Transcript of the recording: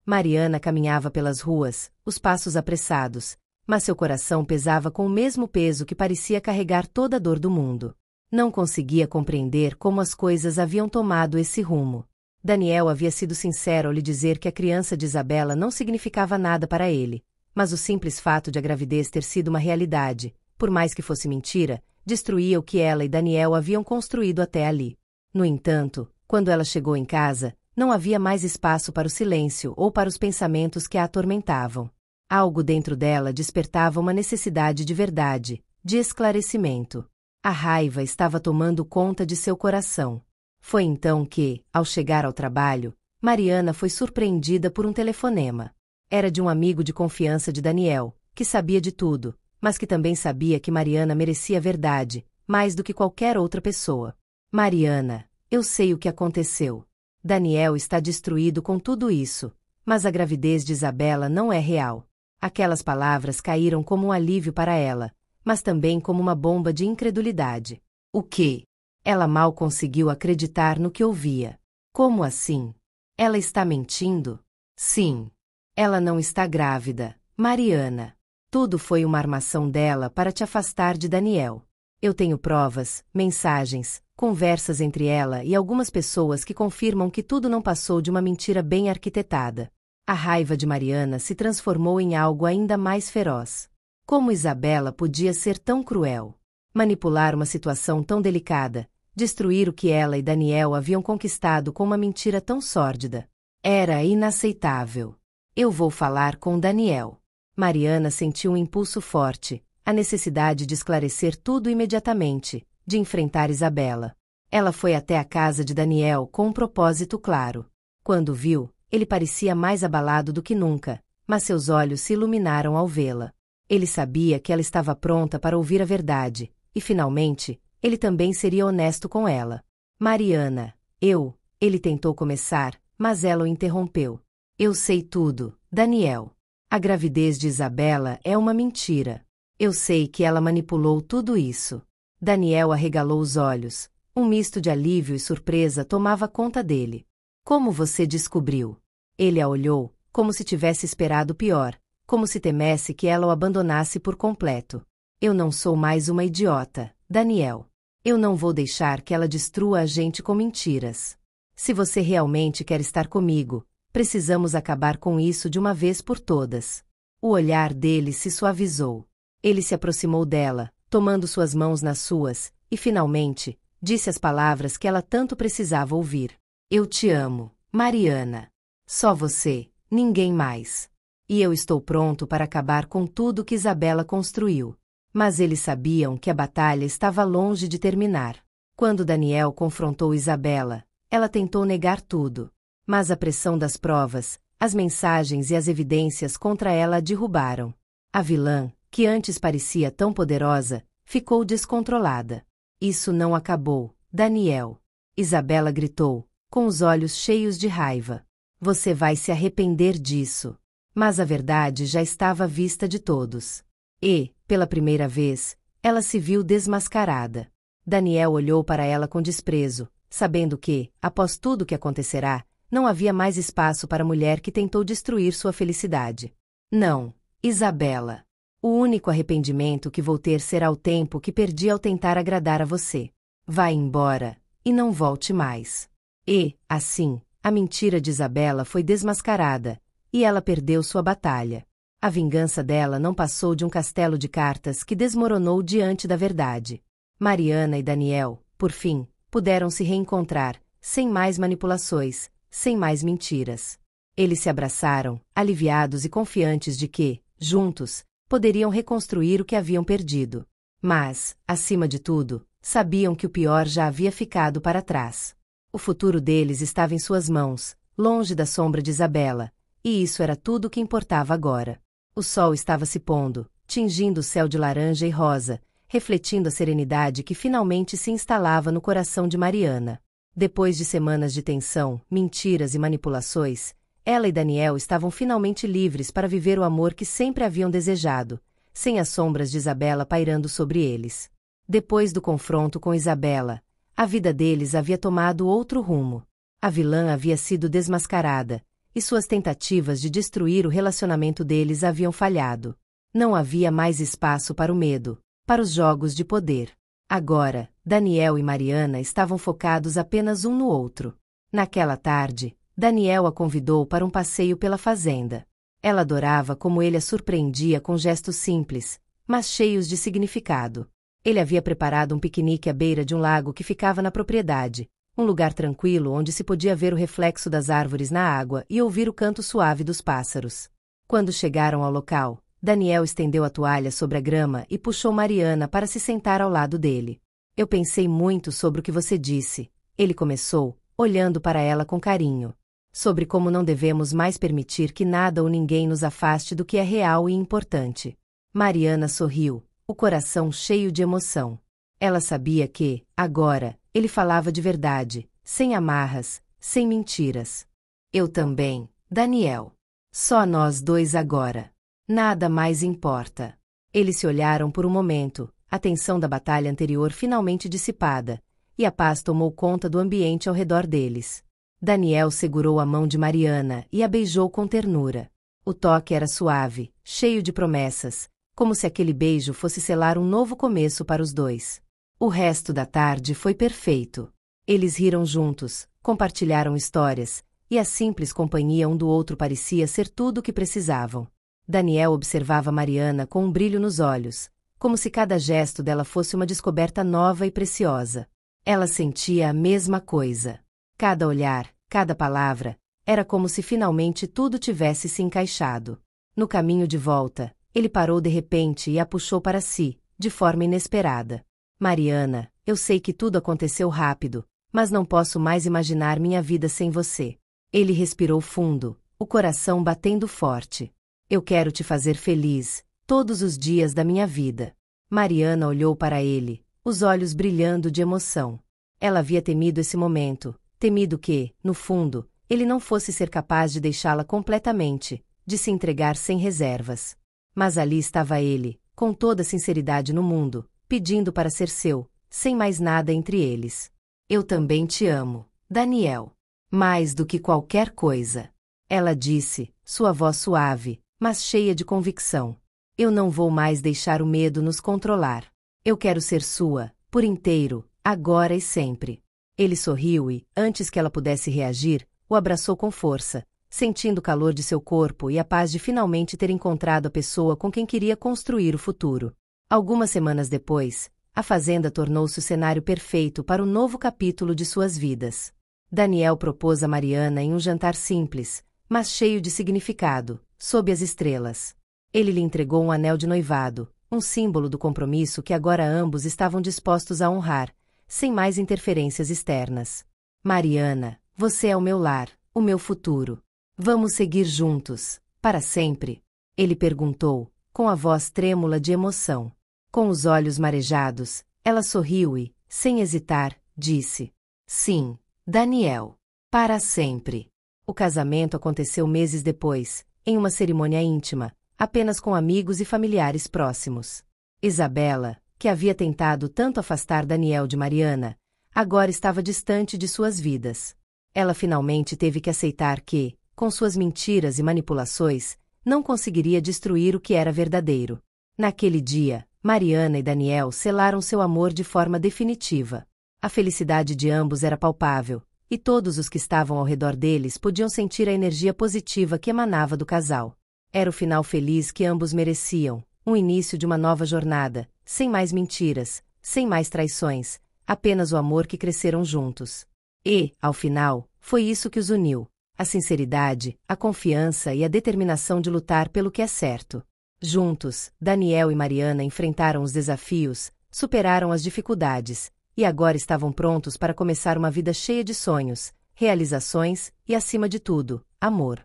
Mariana caminhava pelas ruas, os passos apressados, mas seu coração pesava com o mesmo peso que parecia carregar toda a dor do mundo. Não conseguia compreender como as coisas haviam tomado esse rumo. Daniel havia sido sincero ao lhe dizer que a criança de Isabela não significava nada para ele, mas o simples fato de a gravidez ter sido uma realidade, por mais que fosse mentira, destruía o que ela e Daniel haviam construído até ali. No entanto, quando ela chegou em casa, não havia mais espaço para o silêncio ou para os pensamentos que a atormentavam. Algo dentro dela despertava uma necessidade de verdade, de esclarecimento. A raiva estava tomando conta de seu coração. Foi então que, ao chegar ao trabalho, Mariana foi surpreendida por um telefonema. Era de um amigo de confiança de Daniel, que sabia de tudo, mas que também sabia que Mariana merecia a verdade, mais do que qualquer outra pessoa. Mariana, eu sei o que aconteceu. Daniel está destruído com tudo isso, mas a gravidez de Isabela não é real. Aquelas palavras caíram como um alívio para ela, mas também como uma bomba de incredulidade. O quê? Ela mal conseguiu acreditar no que ouvia. Como assim? Ela está mentindo? Sim. Ela não está grávida, Mariana. Tudo foi uma armação dela para te afastar de Daniel. Eu tenho provas, mensagens, conversas entre ela e algumas pessoas que confirmam que tudo não passou de uma mentira bem arquitetada. A raiva de Mariana se transformou em algo ainda mais feroz. Como Isabela podia ser tão cruel? Manipular uma situação tão delicada, destruir o que ela e Daniel haviam conquistado com uma mentira tão sórdida. Era inaceitável. Eu vou falar com Daniel. Mariana sentiu um impulso forte, a necessidade de esclarecer tudo imediatamente, de enfrentar Isabela. Ela foi até a casa de Daniel com um propósito claro. Quando viu, ele parecia mais abalado do que nunca, mas seus olhos se iluminaram ao vê-la. Ele sabia que ela estava pronta para ouvir a verdade, e finalmente, ele também seria honesto com ela. Mariana, ele tentou começar, mas ela o interrompeu. Eu sei tudo, Daniel. A gravidez de Isabela é uma mentira. Eu sei que ela manipulou tudo isso. Daniel arregalou os olhos. Um misto de alívio e surpresa tomava conta dele. Como você descobriu? Ele a olhou, como se tivesse esperado o pior, como se temesse que ela o abandonasse por completo. Eu não sou mais uma idiota, Daniel. Eu não vou deixar que ela destrua a gente com mentiras. Se você realmente quer estar comigo, precisamos acabar com isso de uma vez por todas. O olhar dele se suavizou. Ele se aproximou dela, tomando suas mãos nas suas, e finalmente, disse as palavras que ela tanto precisava ouvir. Eu te amo, Mariana. Só você, ninguém mais. E eu estou pronto para acabar com tudo que Isabela construiu. Mas eles sabiam que a batalha estava longe de terminar. Quando Daniel confrontou Isabela, ela tentou negar tudo. Mas a pressão das provas, as mensagens e as evidências contra ela a derrubaram. A vilã, que antes parecia tão poderosa, ficou descontrolada. Isso não acabou, Daniel. Isabela gritou, com os olhos cheios de raiva. Você vai se arrepender disso. Mas a verdade já estava à vista de todos. E, pela primeira vez, ela se viu desmascarada. Daniel olhou para ela com desprezo, sabendo que, após tudo o que acontecerá, não havia mais espaço para a mulher que tentou destruir sua felicidade. Não, Isabela. O único arrependimento que vou ter será o tempo que perdi ao tentar agradar a você. Vá embora, e não volte mais. E, assim, a mentira de Isabela foi desmascarada, e ela perdeu sua batalha. A vingança dela não passou de um castelo de cartas que desmoronou diante da verdade. Mariana e Daniel, por fim, puderam se reencontrar, sem mais manipulações, sem mais mentiras. Eles se abraçaram, aliviados e confiantes de que, juntos, poderiam reconstruir o que haviam perdido. Mas, acima de tudo, sabiam que o pior já havia ficado para trás. O futuro deles estava em suas mãos, longe da sombra de Isabela, e isso era tudo o que importava agora. O sol estava se pondo, tingindo o céu de laranja e rosa, refletindo a serenidade que finalmente se instalava no coração de Mariana. Depois de semanas de tensão, mentiras e manipulações, ela e Daniel estavam finalmente livres para viver o amor que sempre haviam desejado, sem as sombras de Isabela pairando sobre eles. Depois do confronto com Isabela, a vida deles havia tomado outro rumo. A vilã havia sido desmascarada, e suas tentativas de destruir o relacionamento deles haviam falhado. Não havia mais espaço para o medo, para os jogos de poder. Agora, Daniel e Mariana estavam focados apenas um no outro. Naquela tarde, Daniel a convidou para um passeio pela fazenda. Ela adorava como ele a surpreendia com gestos simples, mas cheios de significado. Ele havia preparado um piquenique à beira de um lago que ficava na propriedade, um lugar tranquilo onde se podia ver o reflexo das árvores na água e ouvir o canto suave dos pássaros. Quando chegaram ao local, Daniel estendeu a toalha sobre a grama e puxou Mariana para se sentar ao lado dele. Eu pensei muito sobre o que você disse, ele começou, olhando para ela com carinho. Sobre como não devemos mais permitir que nada ou ninguém nos afaste do que é real e importante. Mariana sorriu, o coração cheio de emoção. Ela sabia que, agora, ele falava de verdade, sem amarras, sem mentiras. Eu também, Daniel. Só nós dois agora. Nada mais importa. Eles se olharam por um momento, a tensão da batalha anterior finalmente dissipada, e a paz tomou conta do ambiente ao redor deles. Daniel segurou a mão de Mariana e a beijou com ternura. O toque era suave, cheio de promessas, como se aquele beijo fosse selar um novo começo para os dois. O resto da tarde foi perfeito. Eles riram juntos, compartilharam histórias, e a simples companhia um do outro parecia ser tudo o que precisavam. Daniel observava Mariana com um brilho nos olhos, como se cada gesto dela fosse uma descoberta nova e preciosa. Ela sentia a mesma coisa. Cada olhar, cada palavra, era como se finalmente tudo tivesse se encaixado. No caminho de volta, ele parou de repente e a puxou para si, de forma inesperada. Mariana, eu sei que tudo aconteceu rápido, mas não posso mais imaginar minha vida sem você. Ele respirou fundo, o coração batendo forte. Eu quero te fazer feliz, todos os dias da minha vida. Mariana olhou para ele, os olhos brilhando de emoção. Ela havia temido esse momento, temido que, no fundo, ele não fosse ser capaz de deixá-la completamente, de se entregar sem reservas. Mas ali estava ele, com toda a sinceridade no mundo, pedindo para ser seu, sem mais nada entre eles. Eu também te amo, Daniel. Mais do que qualquer coisa. Ela disse, sua voz suave, mas cheia de convicção. Eu não vou mais deixar o medo nos controlar. Eu quero ser sua, por inteiro, agora e sempre. Ele sorriu e, antes que ela pudesse reagir, o abraçou com força, sentindo o calor de seu corpo e a paz de finalmente ter encontrado a pessoa com quem queria construir o futuro. Algumas semanas depois, a fazenda tornou-se o cenário perfeito para o novo capítulo de suas vidas. Daniel propôs a Mariana em um jantar simples, mas cheio de significado, sob as estrelas. Ele lhe entregou um anel de noivado, um símbolo do compromisso que agora ambos estavam dispostos a honrar, sem mais interferências externas. Mariana, você é o meu lar, o meu futuro. Vamos seguir juntos, para sempre? Ele perguntou, com a voz trêmula de emoção. Com os olhos marejados, ela sorriu e, sem hesitar, disse: sim, Daniel. Para sempre. O casamento aconteceu meses depois, em uma cerimônia íntima, apenas com amigos e familiares próximos. Isabela, que havia tentado tanto afastar Daniel de Mariana, agora estava distante de suas vidas. Ela finalmente teve que aceitar que, com suas mentiras e manipulações, não conseguiria destruir o que era verdadeiro. Naquele dia, Mariana e Daniel selaram seu amor de forma definitiva. A felicidade de ambos era palpável, e todos os que estavam ao redor deles podiam sentir a energia positiva que emanava do casal. Era o final feliz que ambos mereciam, um início de uma nova jornada, sem mais mentiras, sem mais traições, apenas o amor que cresceram juntos. E, ao final, foi isso que os uniu: a sinceridade, a confiança e a determinação de lutar pelo que é certo. Juntos, Daniel e Mariana enfrentaram os desafios, superaram as dificuldades, e agora estavam prontos para começar uma vida cheia de sonhos, realizações e, acima de tudo, amor.